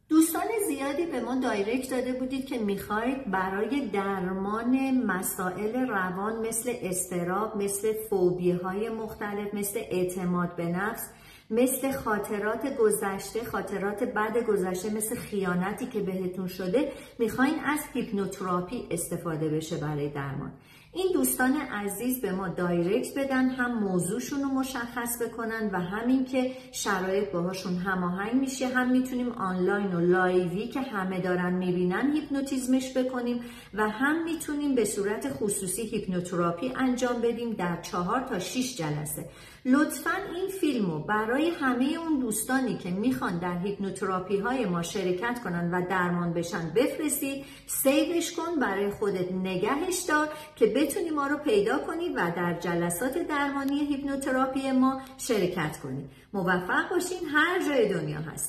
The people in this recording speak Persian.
دوستان زیادی به ما دایرکت داده بودید که میخواید برای درمان مسائل روان مثل اضطراب، مثل فوبیاهای مختلف، مثل اعتماد به نفس، مثل خاطرات گذشته، خاطرات بد گذشته، مثل خیانتی که بهتون شده، میخواین از هیپنوتراپی استفاده بشه برای درمان. این دوستان عزیز به ما دایرکت بدن، هم موضوعشون رو مشخص بکنن و همین که شرایط باهاشون هماهنگ میشه، هم میتونیم آنلاین و لایوی که همه دارن میبینن هیپنوتیزمش بکنیم و هم میتونیم به صورت خصوصی هیپنوتراپی انجام بدیم در 4 تا 6 جلسه. لطفاً این فیلمو برای همه اون دوستانی که میخوان در هیپنوتراپی های ما شرکت کنن و درمان بشن بفرستید، سیوش کن، برای خودت نگهش دار که بتونی ما رو پیدا کنی و در جلسات درمانی هیپنوتراپی ما شرکت کنی. موفق باشین هر جای دنیا هست.